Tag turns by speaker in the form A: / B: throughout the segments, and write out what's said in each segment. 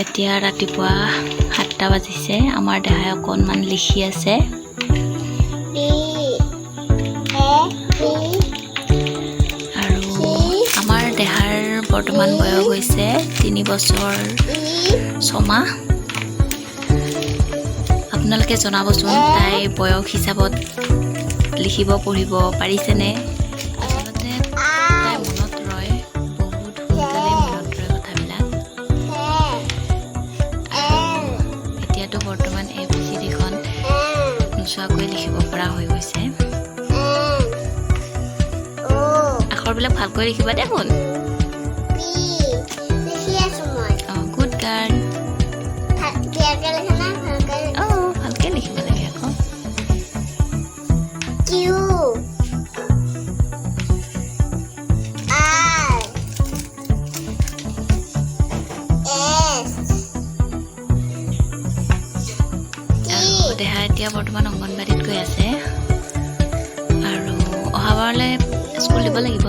A: এতিয়া ৰাতিপুৱা 7টা বাজিছে আমাৰ দেহাই অকণমান লিখি আছে আৰু আমাৰ দেহাৰ বৰ্তমান বয়স হৈছে 3 বছৰ 6 মাহ আপোনালোকে জনাবচোন তাই বয়স হিচাপত লিখিব পঢ়িব পাৰিছেনে আচলতে তাই মনত ৰয় বহুত সোনকালে মনত ৰয় কথাবিলাক এতিয়াতো বৰ্তমান ABCDখন নোচোৱাকৈ লিখিব পৰা হৈ গৈছে আখৰবিলাক ভালকৈ লিখিবা দেখোন গুড গাৰ্ল ভালকৈ লিখিব লাগে আকৌ দেহা এতিয়া বৰ্তমান অংগনবাড়ীত গৈ আছে আৰু অহাবাৰলৈ স্কুল দিব লাগিব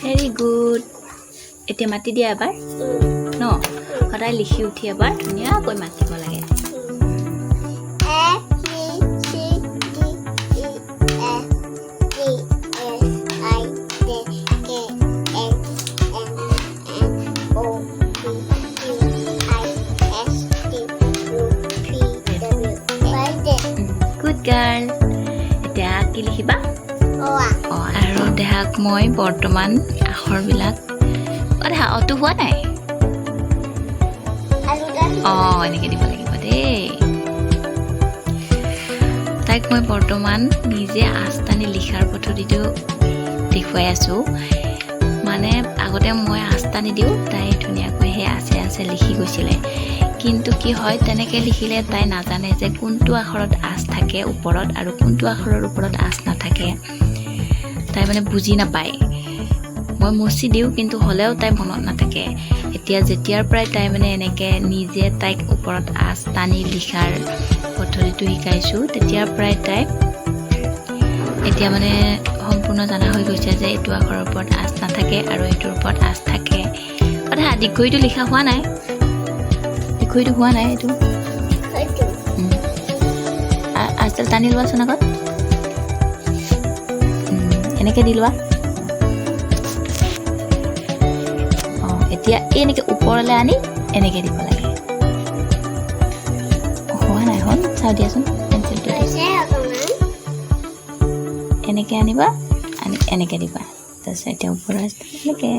A: Very good. এতিয়া মাতি দিয়া এবাৰ ন সদায় লিখি উঠি এবাৰ ধুনীয়াকৈ মাতিব লাগে Good girl. এতিয়া কি লিখিবা আৰু দেহাক মই বৰ্তমান আখৰবিলাক দেহা অটো হোৱা নাই এনেকৈ দিব লাগিব দেই তাইক মই বৰ্তমান নিজে আস্তানি লিখাৰ পদ্ধতিটো দেখুৱাই আছোঁ মানে আগতে মই আস্তানি দিওঁ তাই ধুনীয়াকৈ সেই আছে লিখি গৈছিলে কিন্তু কি হয় তেনেকৈ লিখিলে তাই নাজানে যে কোনটো আখৰত আঁচ থাকে ওপৰত আৰু কোনটো আখৰৰ ওপৰত আঁচ নাথাকে তাই মানে বুজি নাপায় মই মুচি দিওঁ কিন্তু হ'লেও তাই মনত নাথাকে এতিয়া যেতিয়াৰ পৰাই তাই মানে এনেকৈ নিজে তাইক ওপৰত আঁচ টানি লিখাৰ পদ্ধতিটো শিকাইছোঁ তেতিয়াৰ পৰাই তাই এতিয়া মানে সম্পূৰ্ণ জনা হৈ গৈছে যে এইটো আখৰৰ ওপৰত আঁচ নাথাকে আৰু এইটোৰ ওপৰত আঁচ থাকে কথা দীঘৈটো লিখা হোৱা নাই দীঘৈটো হোৱা নাই এইটো আঁচডাল টানি লোৱাচোন আগত এনেকৈ দি লোৱা এতিয়া এনেকৈ ওপৰলৈ আনি এনেকৈ দিব লাগে হোৱা নাই হ'ল চাওঁ দিয়াচোন পেঞ্চিলটো এনেকৈ আনিবা আনি এনেকৈ দিবা তাৰপিছত এতিয়া ওপৰত এনেকৈ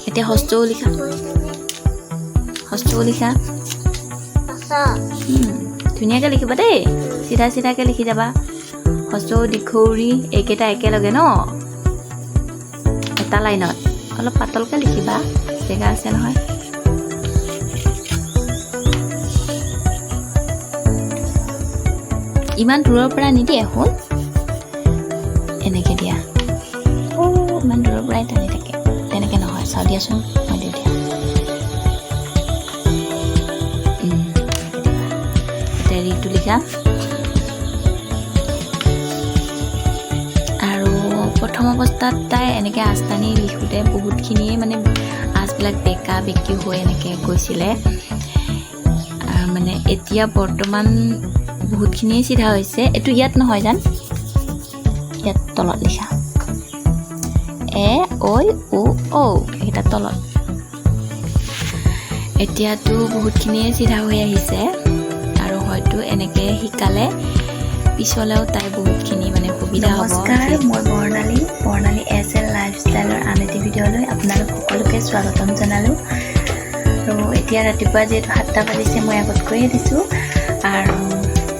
A: এতিয়া হস্তও লিখা ধুনীয়াকৈ লিখিবা দেই চিধাকৈ লিখি যাবা হস্ত দীঘৌৰি এইকেইটা একেলগে ন এটা লাইনত অলপ পাতলকৈ লিখিবা জেগা আছে নহয় ইমান দূৰৰ পৰা নিদিয়ে শুন এনেকৈ দিয়া ইমান দূৰৰ পৰাই টানি থাকে তেনেকৈ নহয় চাওঁ দিয়াচোন মই দিওঁ দিয়া এতিয়া ৰিটো লিখা প্ৰথম অৱস্থাত তাই এনেকৈ আঁচটানি লিখোঁতে বহুতখিনিয়ে মানে আঁচবিলাক বেকা বেকি হৈ এনেকৈ গৈছিলে মানে এতিয়া বৰ্তমান বহুতখিনিয়ে চিধা হৈছে এইটো ইয়াত নহয় জান ইয়াত তলত লিখা ঐ ও এইকেইটা তলত এতিয়াতো বহুতখিনিয়ে চিধা হৈ আহিছে আৰু হয়তো এনেকৈ শিকালে পিছলেও তাই বহুতখিনি মানে সুবিধা হ'ব নমস্কাৰ মই বৰ্ণালী SL লাইফষ্টাইলৰ আন এটি ভিডিঅ'লৈ আপোনালোক সকলোকে স্বাগতম জনালোঁ আৰু এতিয়া ৰাতিপুৱা যিহেতু 7টা বাজিছে মই আগত কৈয়ে দিছোঁ আৰু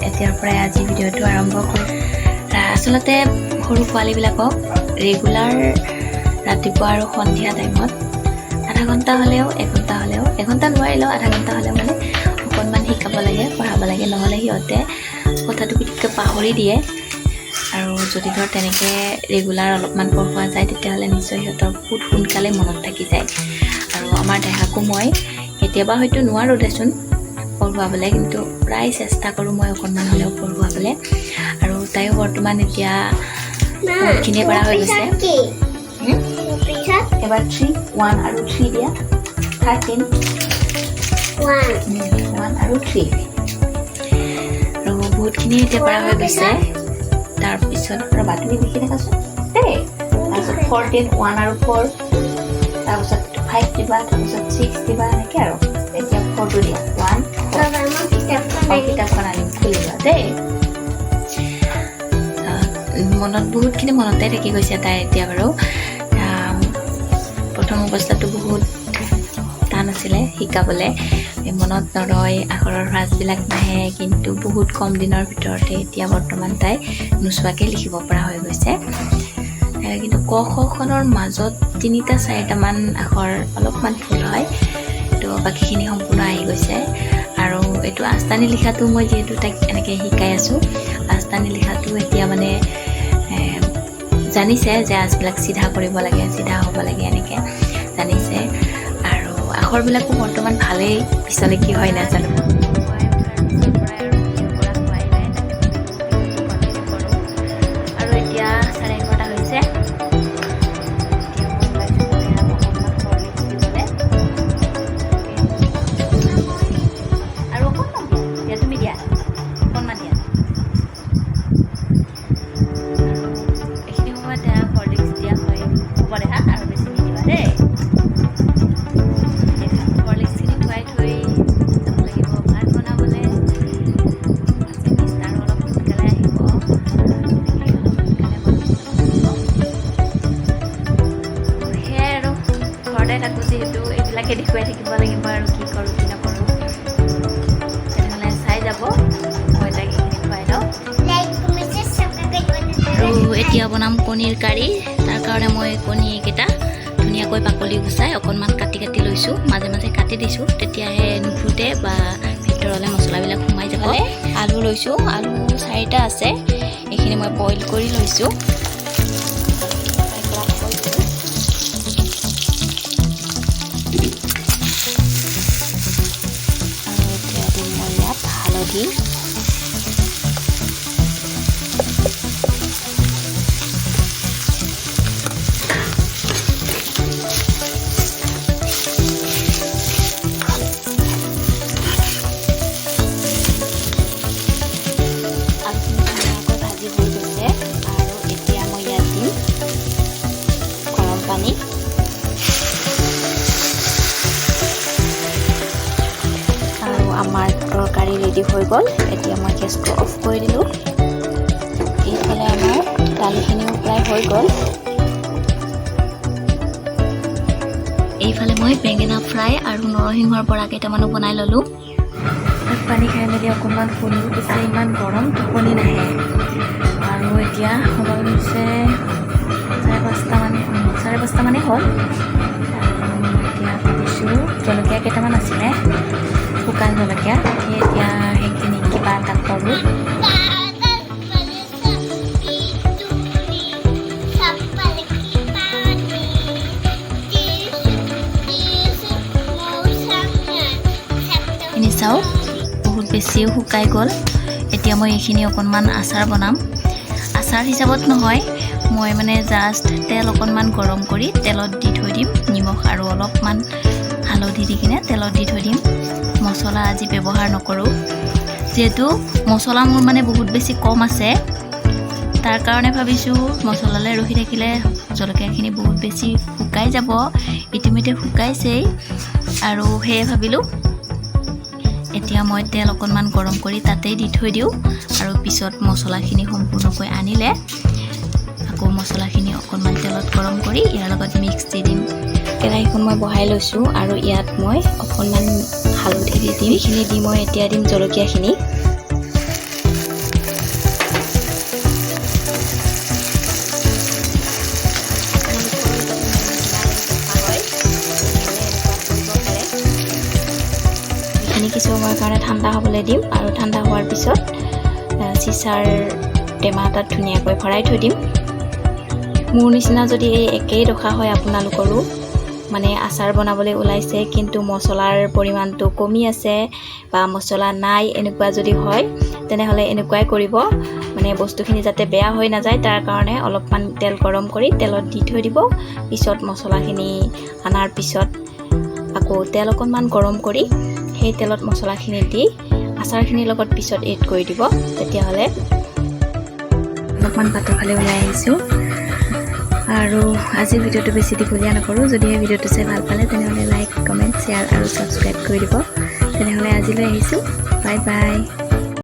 A: এতিয়াৰ পৰাই আজি ভিডিঅ'টো আৰম্ভ কৰোঁ আচলতে সৰু পোৱালিবিলাকক ৰেগুলাৰ ৰাতিপুৱা আৰু সন্ধিয়া টাইমত আধা ঘণ্টা হ'লেও 1 ঘণ্টা হ'লেও পাৰি লওঁ আধা ঘণ্টা হ'লে মানে অকণমান শিকাব লাগে পঢ়াব লাগে নহ'লে সিহঁতে কথাটো পিটিককৈ পাহৰি দিয়ে আৰু যদি ধৰ তেনেকৈ ৰেগুলাৰ অলপমান পঢ়োৱা যায় তেতিয়াহ'লে নিশ্চয় সিহঁতৰ বহুত সোনকালে মনত থাকি যায় আৰু আমাৰ দেহাকো মই কেতিয়াবা হয়তো নোৱাৰোঁ দেচোন পঢ়ুৱাবলৈ কিন্তু প্ৰায় চেষ্টা কৰোঁ মই অকণমান হ'লেও পঢ়ুৱাবলৈ আৰু তাইও বৰ্তমান এতিয়া বহুতখিনিয়ে পৰা হৈ গৈছে এবাৰ 3 1 আৰু 3 দিয়া 13 1 আৰু 3 আৰু বহুতখিনি এতিয়া পৰা হৈ গৈছে তাৰপিছত ৰবা তুমি লিখি থাকাচোন দেই তাৰপিছত 14 1 আৰু 4 তাৰপিছত 5 দিবা তাৰপিছত 6 দিবা এনেকৈ আৰু এতিয়া 4টো দিয়া 1 কিতাপখন আনিম খুলি লোৱা দেই মনত বহুতখিনি মনতে থাকি গৈছে তাই এতিয়া বাৰু প্ৰথম অৱস্থাটো বহুত টান আছিলে শিকাবলৈ মনত নৰয় আখৰৰ হ্ৰাসবিলাক নাহে কিন্তু বহুত কম দিনৰ ভিতৰতে এতিয়া বৰ্তমান তাই নোচোৱাকৈ লিখিব পৰা হৈ গৈছে কিন্তু ক খনৰ মাজত 3-4টামান আখৰ অলপমান ভুল হয় তো বাকীখিনি সম্পূৰ্ণ আহি গৈছে আৰু এইটো আস্তানি লিখাটো মই যিহেতু তাইক এনেকৈ শিকাই আছোঁ আস্তানি লিখাটো এতিয়া মানে জানিছে যে আজবিলাক চিধা কৰিব লাগে চিধা হ'ব লাগে এনেকৈ জানিছে আৰু আখৰবিলাকো বৰ্তমান ভালেই পিছলৈ কি হয় নাজানো আৰু এতিয়া 11:30 হৈছে আৰু অকণমান দিয়া তুমি দিয়া অকণমান দিয়া এইখিনি সময়ত হৰলিক্স দিয়া হয় হ'ব দে হা আৰু বেছি নিদিবা দেই হৰলিক্সখিনি খুৱাই থৈ যাব লাগিব ভাত বনাবলৈ মিষ্টাৰো অলপ সোনকালে আহিব সেয়াই আৰু ঘৰতে থাকোঁ যিহেতু এইবিলাকে দেখুৱাই থাকিব লাগিব আৰু কি কৰোঁ কি নকৰোঁ তেনেহ'লে চাই যাব মই তাইক এইখিনি খুৱাই লওঁ আৰু এতিয়া বনাম কণীৰ কাৰী তাৰ কাৰণে মই কণীকেইটা ধুনীয়াকৈ বাকলি গুচাই অকণমান কাটি কাটি লৈছোঁ মাজে মাজে কাটি দিছোঁ তেতিয়াহে নুফুটে বা ভিতৰলৈ মছলাবিলাক সোমাই যাব আলু লৈছোঁ আলু 4টা আছে এইখিনি মই বইল কৰি লৈছোঁ আৰু এতিয়া দিম মই ইয়াত হালধি আমাৰ তৰকাৰী ৰেডি হৈ গ'ল এতিয়া মই গেছটো অফ কৰি দিলোঁ এইফালে আমাৰ দালিখিনিও প্ৰায় হৈ গ'ল এইফালে মই বেঙেনা ফ্ৰাই আৰু নৰসিংহৰ পৰা কেইটামানো বনাই ল'লোঁ পানী খাই মেলি অকণমান শুনিও পিছে ইমান গৰম টোপনি নাহে আৰু এতিয়া সময় হৈছে 5:30 মানে হ'ল এতিয়া ভাবিছোঁ জলকীয়া কেইটামান আছিলে শুকান জলকীয়া এতিয়া সেইখিনি কিবা এটা কৰোঁ এনে চাওক বহুত বেছিও শুকাই গ'ল এতিয়া মই এইখিনি অকণমান আচাৰ বনাম আচাৰ হিচাপত নহয় মই মানে জাষ্ট তেল অকণমান গৰম কৰি তেলত দি থৈ দিম নিমখ আৰু অলপমান হালধি দি কিনে তেলত দি থৈ দিম মছলা আজি ব্যৱহাৰ নকৰোঁ যিহেতু মছলা মোৰ মানে বহুত বেছি কম আছে তাৰ কাৰণে ভাবিছোঁ মছলালৈ ৰখি থাকিলে জলকীয়াখিনি বহুত বেছি শুকাই যাব ইতিমধ্যে শুকাইছেই আৰু সেয়ে ভাবিলোঁ এতিয়া মই তেল অকণমান গৰম কৰি তাতেই দি থৈ দিওঁ আৰু পিছত মছলাখিনি সম্পূৰ্ণকৈ আনিলে আকৌ মছলাখিনি অকণমান তেলত গৰম কৰি ইয়াৰ লগত মিক্স দি দিম কেৰাহীখন মই বহাই লৈছোঁ আৰু ইয়াত মই অকণমান হালধি দি দিম এইখিনি দি মই এতিয়া দিম জলকীয়াখিনি এইখিনি কিছু সময়ৰ কাৰণে ঠাণ্ডা হ'বলৈ দিম আৰু ঠাণ্ডা হোৱাৰ পিছত চিচাৰ টেমা এটাত ধুনীয়াকৈ ভৰাই থৈ দিম। মোৰ নিচিনা যদি এই একেই দশা হয় আপোনালোকৰো, মানে আচাৰ বনাবলৈ ওলাইছে কিন্তু মছলাৰ পৰিমাণটো কমি আছে বা মছলা নাই, এনেকুৱা যদি হয় তেনেহ'লে এনেকুৱাই কৰিব। মানে বস্তুখিনি যাতে বেয়া হৈ নাযায় তাৰ কাৰণে অলপমান তেল গৰম কৰি তেলত দি থৈ দিব। পিছত মছলাখিনি আনাৰ পিছত আকৌ তেল অকণমান গৰম কৰি সেই তেলত মছলাখিনি দি আচাৰখিনিৰ লগত পিছত এড কৰি দিব। তেতিয়াহ'লে অলপমান বাটৰ ফালে ওলাই আহিছোঁ। আৰু আজি ভিডিঅ'টো বেছি দীঘলীয়া নকৰোঁ। যদিহে ভিডিঅ'টো চাই ভাল পালে তেনেহ'লে লাইক, কমেণ্ট, শ্বেয়াৰ আৰু ছাবস্ক্ৰাইব কৰি দিব। তেনেহ'লে আজিলৈ আহিছোঁ। Bye bye.